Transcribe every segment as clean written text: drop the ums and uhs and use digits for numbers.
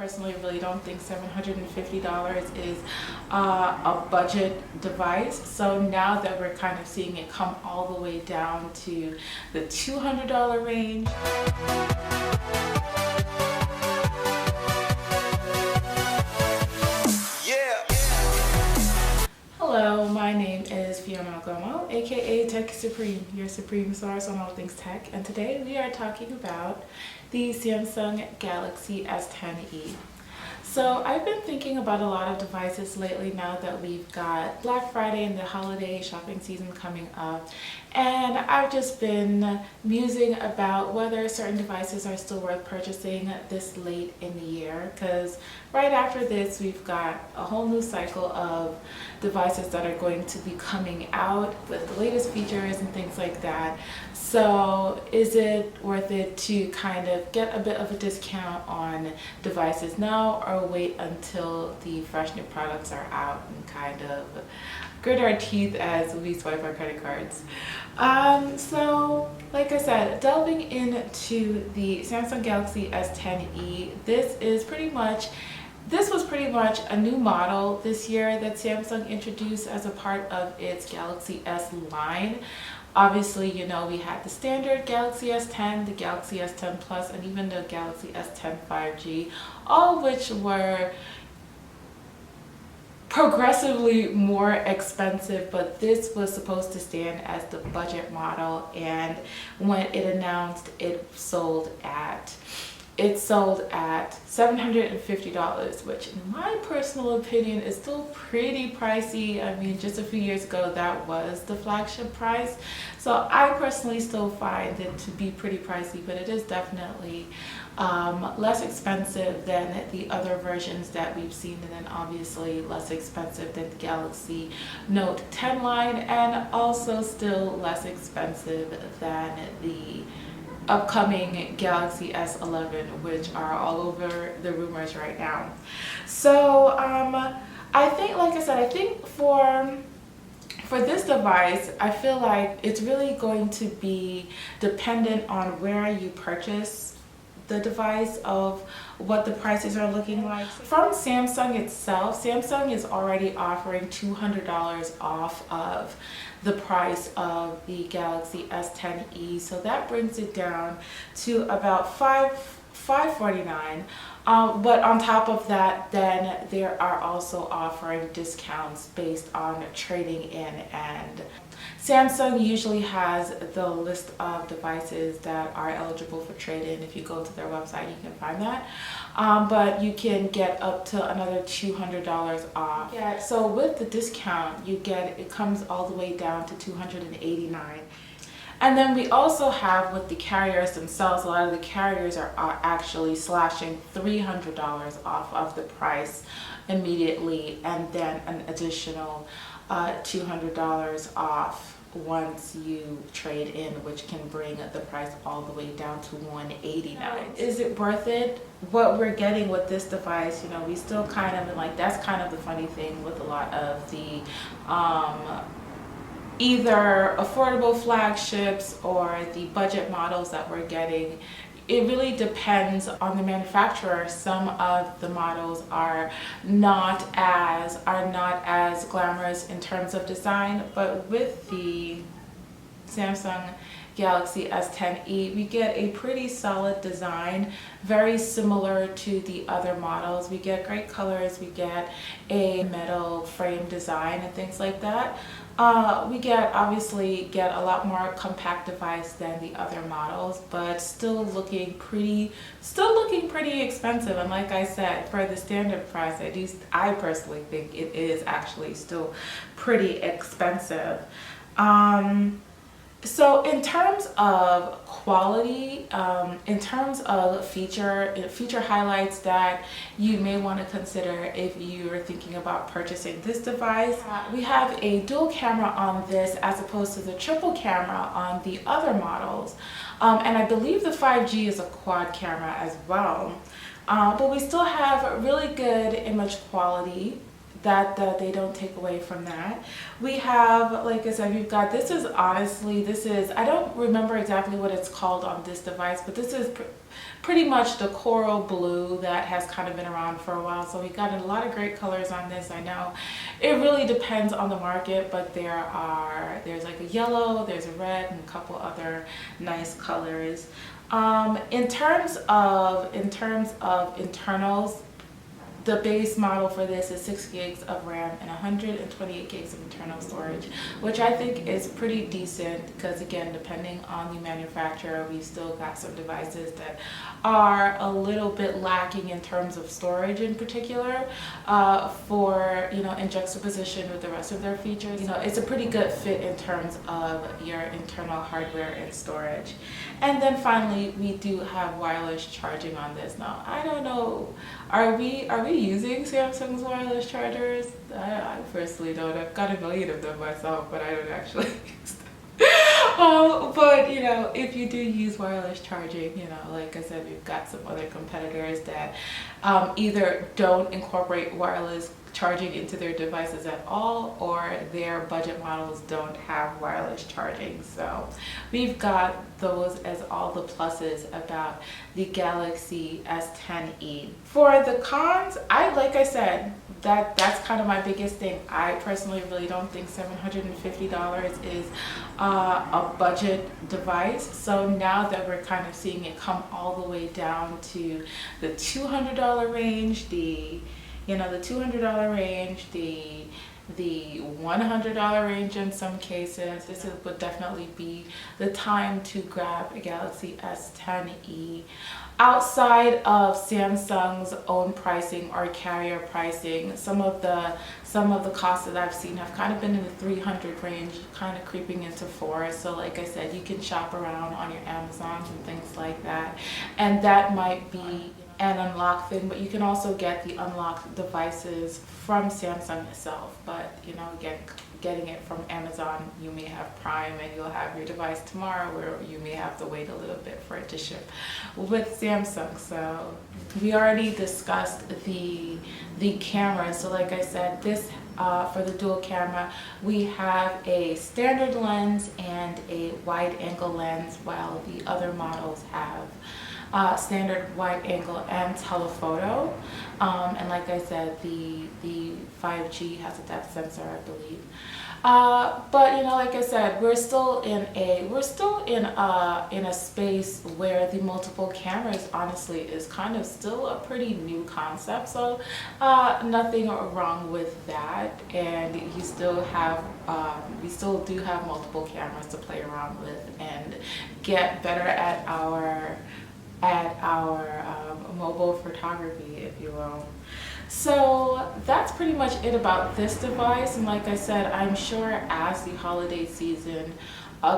personally really don't think $750 is a budget device. So now that we're kind of seeing it come all the way down to the $200 range. Hello, my name is Fiona Gomo, aka Tech Supreme, your supreme source on all things tech, and today we are talking about the Samsung Galaxy S10e. So I've been thinking about a lot of devices lately now that we've got Black Friday and the holiday shopping season coming up, and I've just been musing about whether certain devices are still worth purchasing this late in the year, because right after this we've got a whole new cycle of devices that are going to be coming out with the latest features and things like that. So is it worth it to kind of get a bit of a discount on devices now, or wait until the fresh new products are out and kind of grit our teeth as we swipe our credit cards? So like I said, delving into the Samsung Galaxy S10e, this was pretty much a new model this year that Samsung introduced as a part of its Galaxy S line. Obviously, you know, we had the standard Galaxy S10, the Galaxy S10 Plus, and even the Galaxy S10 5G, all of which were progressively more expensive, but this was supposed to stand as the budget model, and when it announced, it sold at $750, which in my personal opinion is still pretty pricey. I mean, just a few years ago that was the flagship price, so I personally still find it to be pretty pricey, but it is definitely less expensive than the other versions that we've seen, and then obviously less expensive than the Galaxy Note 10 line, and also still less expensive than the upcoming Galaxy S11, which are all over the rumors right now. So I think, like I said, I think for this device, I feel like it's really going to be dependent on where you purchase the device of what the prices are looking like. From Samsung itself, Samsung is already offering $200 off of the price of the Galaxy S10e, so that brings it down to about $549. But on top of that, then they are also offering discounts based on trading in, and Samsung usually has the list of devices that are eligible for trade-in. If you go to their website, you can find that. But you can get up to another $200 off. Yeah, so with the discount, it comes all the way down to $289. And then we also have with the carriers themselves, a lot of the carriers are actually slashing $300 off of the price immediately, and then an additional $200 off once you trade in, which can bring the price all the way down to $189. Is it worth it? What we're getting with this device, you know, we still kind of like, that's kind of the funny thing with a lot of the either affordable flagships or the budget models that we're getting. It really depends on the manufacturer. Some of the models are not as glamorous in terms of design, but with the Samsung Galaxy S10e, we get a pretty solid design, very similar to the other models. We get great colors, we get a metal frame design and things like that. We obviously get a lot more compact device than the other models, but still looking pretty expensive. And like I said, for the standard price, at least I personally think it is actually still pretty expensive. So in terms of quality, in terms of feature highlights that you may want to consider if you're thinking about purchasing this device, we have a dual camera on this as opposed to the triple camera on the other models. And I believe the 5G is a quad camera as well. But we still have really good image quality. that they don't take away from that. We have, like I said, we've got, this is honestly, this is, I don't remember exactly what it's called on this device, but this is pretty much the coral blue that has kind of been around for a while. So we got a lot of great colors on this. I know it really depends on the market, but there's like a yellow, there's a red, and a couple other nice colors. In terms of internals, the base model for this is 6 gigs of RAM and 128 gigs of internal storage, which I think is pretty decent because, again, depending on the manufacturer, we've still got some devices that are a little bit lacking in terms of storage in particular, for, you know, in juxtaposition with the rest of their features. You know, it's a pretty good fit in terms of your internal hardware and storage. And then finally, we do have wireless charging on this. Now, I don't know, are we using Samsung's wireless chargers? I personally don't. I've got a million of them myself, but I don't actually use them. But, you know, if you do use wireless charging, you know, like I said, we've got some other competitors that either don't incorporate wireless charging into their devices at all, or their budget models don't have wireless charging. So we've got those as all the pluses about the Galaxy S10e. For the cons, like I said, that's kind of my biggest thing. I personally really don't think $750 is a budget device. So now that we're kind of seeing it come all the way down to the $200 range, the $200 range, the $100 range in some cases, would definitely be the time to grab a Galaxy S10e. Outside of Samsung's own pricing or carrier pricing, some of the costs that I've seen have kind of been in the 300 range, kind of creeping into 4. So like I said, you can shop around on your Amazons and things like that, and that might be an unlock thing, but you can also get the unlocked devices from Samsung itself. But, you know, again, getting it from Amazon, you may have Prime and you'll have your device tomorrow, where you may have to wait a little bit for it to ship with Samsung. So we already discussed the camera. So like I said, this for the dual camera, we have a standard lens and a wide angle lens, while the other models have standard wide angle and telephoto, and like I said, the 5G has a depth sensor, I believe. But you know, like I said, we're still in a space where the multiple cameras honestly is kind of still a pretty new concept. So nothing wrong with that, and we still do have multiple cameras to play around with and get better at our mobile photography, if you will. So that's pretty much it about this device. And like I said, I'm sure as the holiday season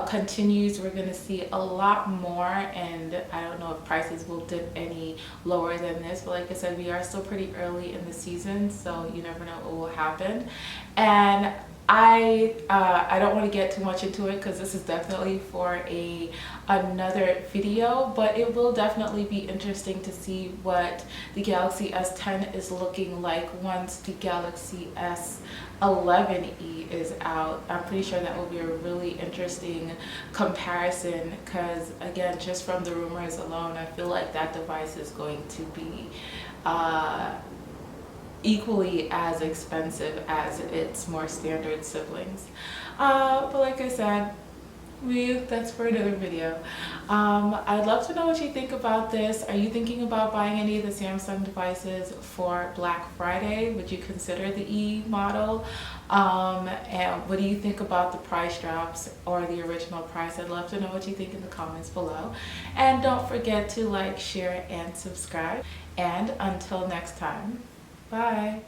continues, we're going to see a lot more, and I don't know if prices will dip any lower than this, but like I said, we are still pretty early in the season, so you never know what will happen. And I don't want to get too much into it because this is definitely for another video, but it will definitely be interesting to see what the Galaxy S10 is looking like once the Galaxy S11e is out. I'm pretty sure that will be a really interesting comparison because, again, just from the rumors alone, I feel like that device is going to be equally as expensive as its more standard siblings. But like I said, that's for another video. I'd love to know what you think about this. Are you thinking about buying any of the Samsung devices for Black Friday? Would you consider the E model? And what do you think about the price drops or the original price? I'd love to know what you think in the comments below. And don't forget to like, share, and subscribe. And until next time, bye.